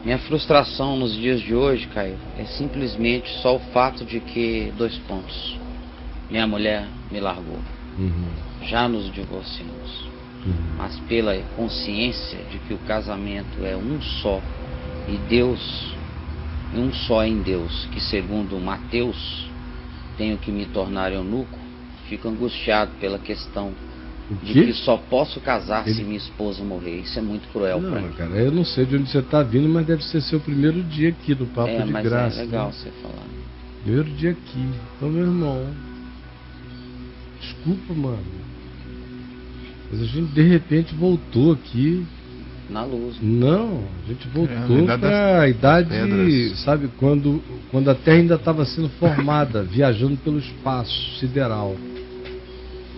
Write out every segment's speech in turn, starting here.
Minha frustração nos dias de hoje, Caio, é simplesmente só o fato de que, 2 pontos, minha mulher me largou. Já nos divorciamos. Mas pela consciência de que o casamento é um só, e Deus, um só em Deus, que segundo Mateus, tenho que me tornar eunuco, fico angustiado pela questão de que só posso casar se minha esposa morrer. Isso é muito cruel pra mim. Cara, eu não sei de onde você está vindo, mas deve ser seu primeiro dia aqui no Papo de Graça. É legal você falar. Primeiro dia aqui. Então, meu irmão, desculpa, mano, mas a gente de repente voltou aqui na luz. Não, a gente voltou para a idade, sabe, quando a Terra ainda estava sendo formada, viajando pelo espaço sideral.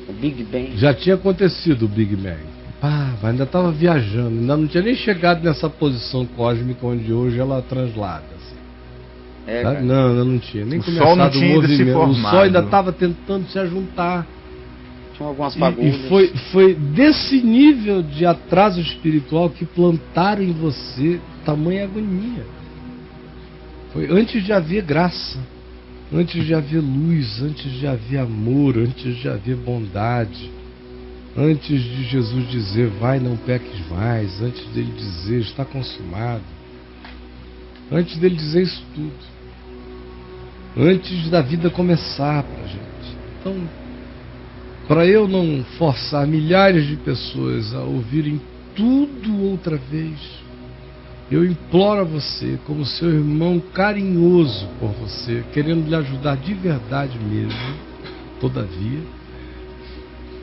O Big Bang. Já tinha acontecido o Big Bang. Mas ainda estava viajando, ainda não tinha nem chegado nessa posição cósmica onde hoje ela translada. Assim. Não tinha nem começado o movimento. O Sol ainda estava tentando se ajuntar. Tinha algumas fagulhas. E foi desse nível de atraso espiritual que plantaram em você tamanha agonia. Foi antes de haver graça. Antes de haver luz, antes de haver amor, antes de haver bondade, antes de Jesus dizer, vai, não peques mais, antes dele dizer, está consumado, antes dele dizer isso tudo, antes da vida começar pra gente. Então, para eu não forçar milhares de pessoas a ouvirem tudo outra vez, eu imploro a você, como seu irmão carinhoso por você, querendo lhe ajudar de verdade mesmo, todavia,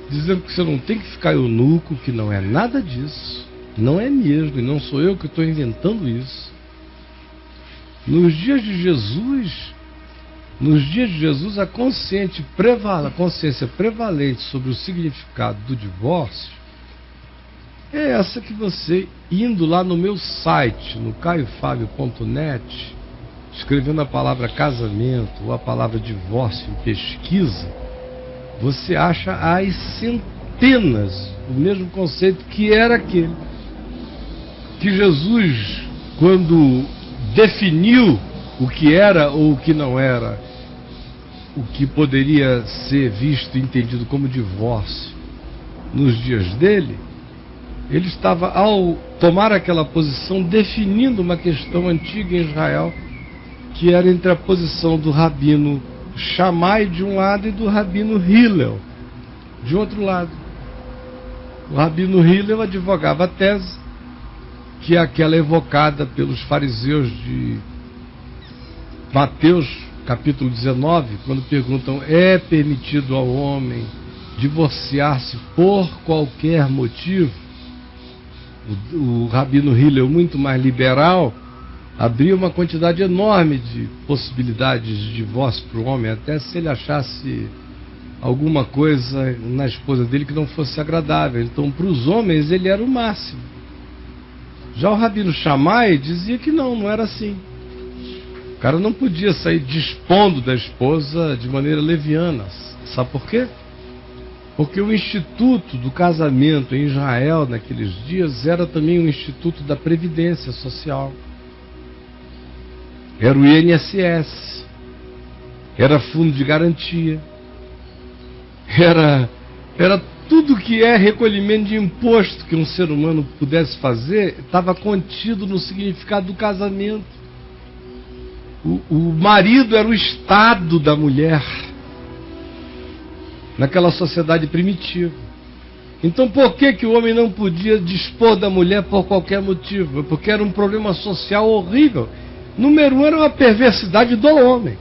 dizendo que você não tem que ficar eunuco, que não é nada disso, não é mesmo, e não sou eu que estou inventando isso. Nos dias de Jesus, a consciência prevalente sobre o significado do divórcio é essa que você, indo lá no meu site, no caiofabio.net, escrevendo a palavra casamento ou a palavra divórcio em pesquisa, você acha as centenas do mesmo conceito que era aquele. Que Jesus, quando definiu o que era ou o que não era, o que poderia ser visto e entendido como divórcio nos dias dele, ele estava, ao tomar aquela posição, definindo uma questão antiga em Israel, que era entre a posição do rabino Shammai de um lado e do rabino Hillel de outro lado. O rabino Hillel advogava a tese, que é aquela evocada pelos fariseus de Mateus capítulo 19, quando perguntam, é permitido ao homem divorciar-se por qualquer motivo? O rabino Hillel, muito mais liberal, abria uma quantidade enorme de possibilidades de divórcio para o homem, até se ele achasse alguma coisa na esposa dele que não fosse agradável. Então, para os homens, ele era o máximo. Já o rabino Shammai dizia que não era assim. O cara não podia sair dispondo da esposa de maneira leviana. Sabe por quê? Porque o instituto do casamento em Israel naqueles dias era também um instituto da previdência social. Era o INSS, era fundo de garantia, era tudo que é recolhimento de imposto que um ser humano pudesse fazer, estava contido no significado do casamento. O marido era o estado da mulher naquela sociedade primitiva. Então por que o homem não podia dispor da mulher por qualquer motivo? Porque era um problema social horrível. Número 1, era uma perversidade do homem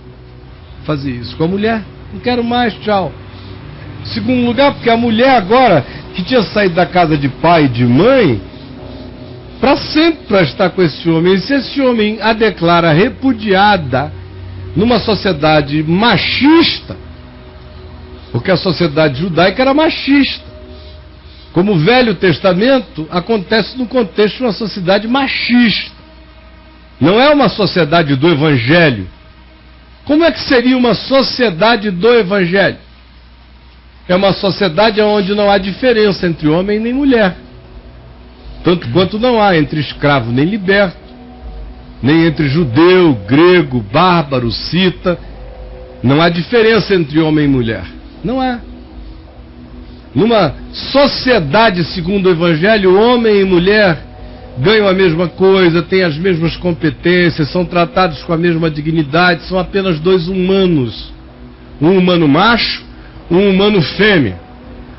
fazer isso com a mulher. Não quero mais, tchau. Segundo lugar, porque a mulher agora, que tinha saído da casa de pai e de mãe, para sempre para estar com esse homem, e se esse homem a declara repudiada numa sociedade machista, porque a sociedade judaica era machista, como o Velho Testamento acontece no contexto de uma sociedade machista. Não é uma sociedade do Evangelho. Como é que seria uma sociedade do Evangelho? É uma sociedade onde não há diferença entre homem nem mulher. Tanto quanto não há entre escravo nem liberto, nem entre judeu, grego, bárbaro, cita. Não há diferença entre homem e mulher. Não há. Numa sociedade segundo o Evangelho, homem e mulher ganham a mesma coisa, têm as mesmas competências, são tratados com a mesma dignidade, são apenas dois humanos. Um humano macho, um humano fêmea.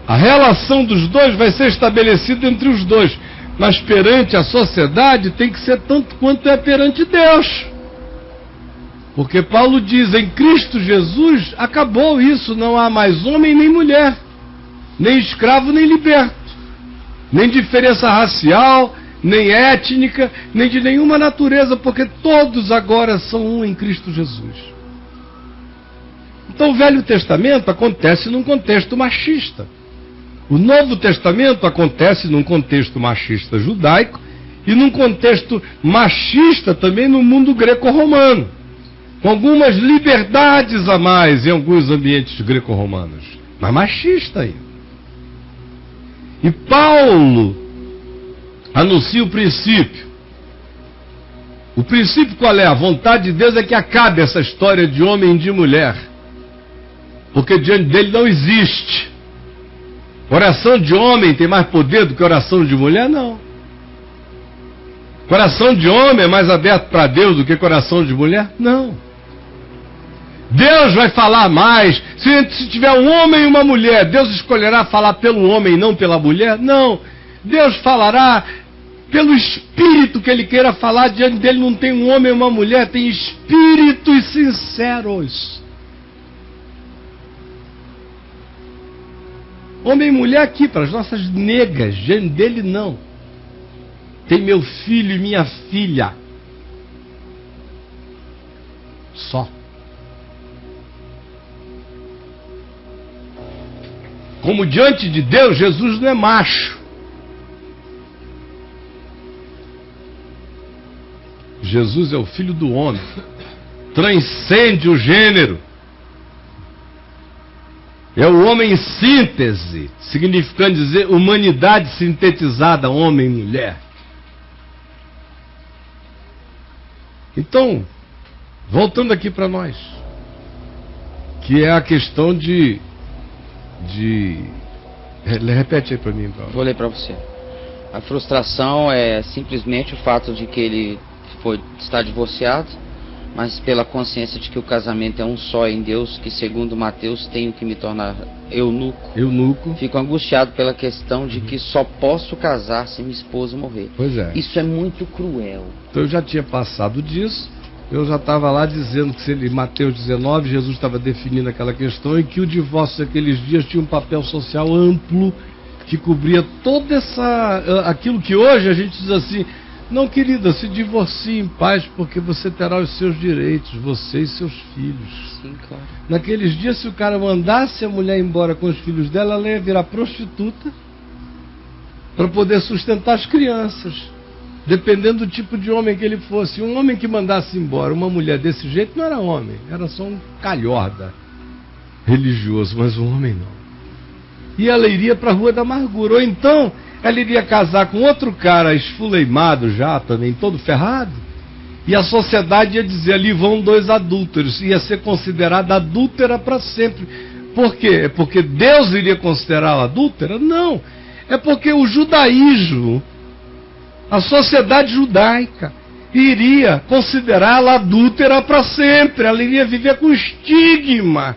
A relação dos dois vai ser estabelecida entre os dois, mas perante a sociedade tem que ser tanto quanto é perante Deus. Porque Paulo diz, em Cristo Jesus acabou isso, não há mais homem nem mulher, nem escravo nem liberto, nem diferença racial, nem étnica, nem de nenhuma natureza, porque todos agora são um em Cristo Jesus. Então o Velho Testamento acontece num contexto machista. O Novo Testamento acontece num contexto machista judaico e num contexto machista também no mundo greco-romano, com algumas liberdades a mais em alguns ambientes greco-romanos, mas machista ainda. E Paulo anuncia o princípio. O princípio qual é? A vontade de Deus é que acabe essa história de homem e de mulher, porque diante dele não existe. Oração de homem tem mais poder do que oração de mulher? Não. Coração de homem é mais aberto para Deus do que coração de mulher? Não. Deus vai falar mais. Se tiver um homem e uma mulher, Deus escolherá falar pelo homem e não pela mulher? Não. Deus falará pelo espírito que ele queira falar. Diante dele não tem um homem e uma mulher, tem espíritos sinceros. Homem e mulher aqui, para as nossas negas, diante dele não. Tem meu filho e minha filha. Só. Como diante de Deus, Jesus não é macho. Jesus é o Filho do homem. Transcende o gênero. É o homem em síntese, significando dizer humanidade sintetizada, homem e mulher. Então, voltando aqui para nós, que é a questão de repete aí para mim, Paulo. Vou ler para você. A frustração é simplesmente o fato de que ele está divorciado, mas pela consciência de que o casamento é um só em Deus, que segundo Mateus tenho que me tornar eunuco. Fico angustiado pela questão de que só posso casar se minha esposa morrer. Pois é. Isso é muito cruel. Então eu já tinha passado disso. Eu já estava lá dizendo que em Mateus 19, Jesus estava definindo aquela questão e que o divórcio daqueles dias tinha um papel social amplo que cobria toda aquilo que hoje a gente diz assim, não, querida, se divorcie em paz porque você terá os seus direitos, você e seus filhos. Sim, claro. Naqueles dias, se o cara mandasse a mulher embora com os filhos dela, ela ia virar prostituta para poder sustentar as crianças. Dependendo do tipo de homem que ele fosse. Um homem que mandasse embora uma mulher desse jeito não era homem, era só um calhorda religioso, mas um homem não. E ela iria para a Rua da Amargura. Ou então ela iria casar com outro cara esfuleimado já, também todo ferrado, e a sociedade ia dizer, ali vão dois adúlteros, ia ser considerada adúltera para sempre. Por quê? É porque Deus iria considerá-la adúltera? Não. É porque o judaísmo, a sociedade judaica, iria considerá-la adúltera para sempre. Ela iria viver com estigma.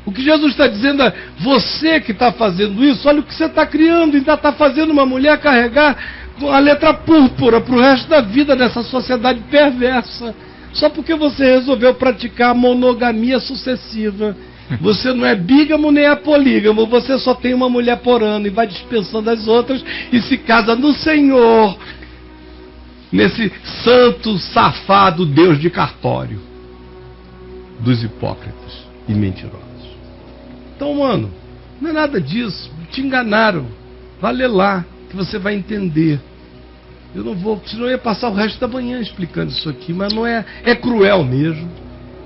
O que Jesus está dizendo é, você que está fazendo isso, olha o que você está criando, ainda está fazendo uma mulher carregar a letra púrpura para o resto da vida nessa sociedade perversa, só porque você resolveu praticar a monogamia sucessiva. Você não é bígamo nem é polígamo, você só tem uma mulher por ano e vai dispensando as outras e se casa no Senhor, nesse santo, safado Deus de cartório dos hipócritas e mentirosos. Então, mano, não é nada disso. Te enganaram. Vai ler lá, que você vai entender. Eu não vou, senão eu ia passar o resto da manhã explicando isso aqui, mas não é, é cruel mesmo,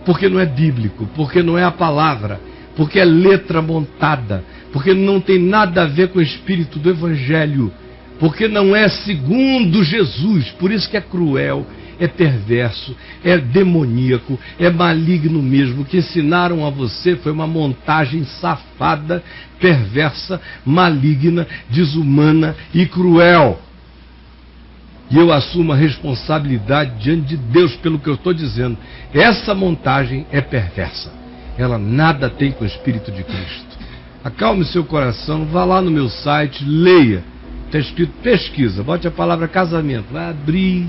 porque não é bíblico, porque não é a palavra, porque é letra montada, porque não tem nada a ver com o espírito do Evangelho, porque não é segundo Jesus, por isso que é cruel, é perverso, é demoníaco, é maligno mesmo. O que ensinaram a você foi uma montagem safada, perversa, maligna, desumana e cruel. E eu assumo a responsabilidade diante de Deus pelo que eu estou dizendo. Essa montagem é perversa. Ela nada tem com o Espírito de Cristo. Acalme seu coração, vá lá no meu site, leia. Está escrito pesquisa, bote a palavra casamento. Vai abrir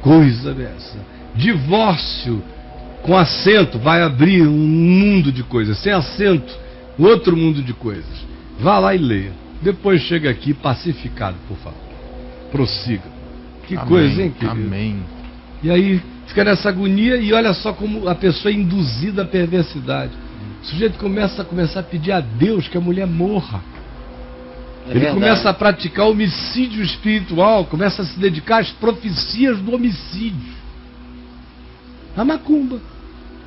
coisa dessa. Divórcio com acento, vai abrir um mundo de coisas. Sem acento, outro mundo de coisas. Vá lá e leia. Depois chega aqui pacificado, por favor. Prossiga. Que amém, coisa, hein, querido? Amém. E aí fica nessa agonia e olha só como a pessoa é induzida à perversidade. O sujeito começa a pedir a Deus que a mulher morra. Ele começa a praticar homicídio espiritual, começa a se dedicar às profecias do homicídio. A macumba.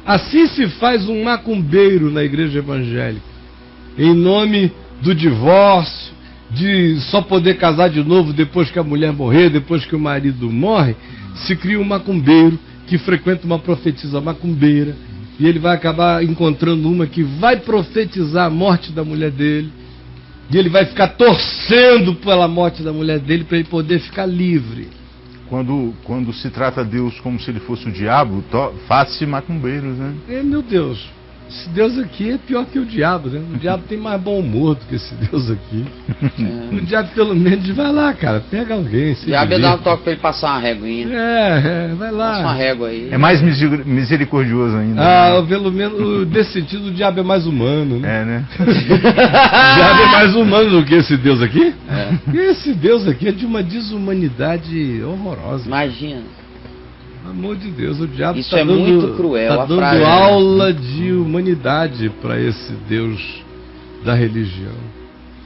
Assim se faz um macumbeiro na igreja evangélica. Em nome do divórcio, de só poder casar de novo depois que a mulher morrer, depois que o marido morre, se cria um macumbeiro que frequenta uma profetisa macumbeira, e ele vai acabar encontrando uma que vai profetizar a morte da mulher dele, e ele vai ficar torcendo pela morte da mulher dele para ele poder ficar livre. Quando se trata Deus como se ele fosse o diabo, faz-se macumbeiros, né? Meu Deus, esse Deus aqui é pior que o diabo, né? O diabo tem mais bom humor do que esse Deus aqui. O diabo pelo menos vai lá, cara, pega alguém. O diabo ia dar um toque pra ele passar uma réguinha. Vai lá. Passa uma régua aí. É mais misericordioso ainda. Ah, né? Pelo menos nesse sentido o diabo é mais humano, né? É, né? O diabo é mais humano do que esse Deus aqui? É. Esse Deus aqui é de uma desumanidade horrorosa. Imagina. Pelo amor de Deus, o diabo isso tá dando, muito cruel. Está dando aula de humanidade para esse Deus da religião.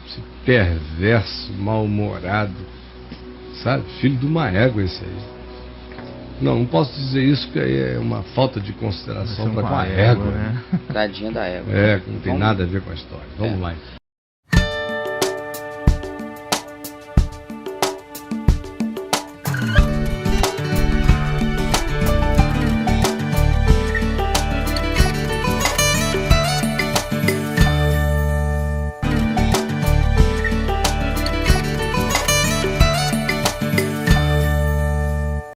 Esse perverso, mal-humorado, sabe? Filho de uma égua esse aí. Não posso dizer isso, porque aí é uma falta de consideração para com a égua. Né? Tadinha da égua. Não tem nada a ver com a história. Vamos lá.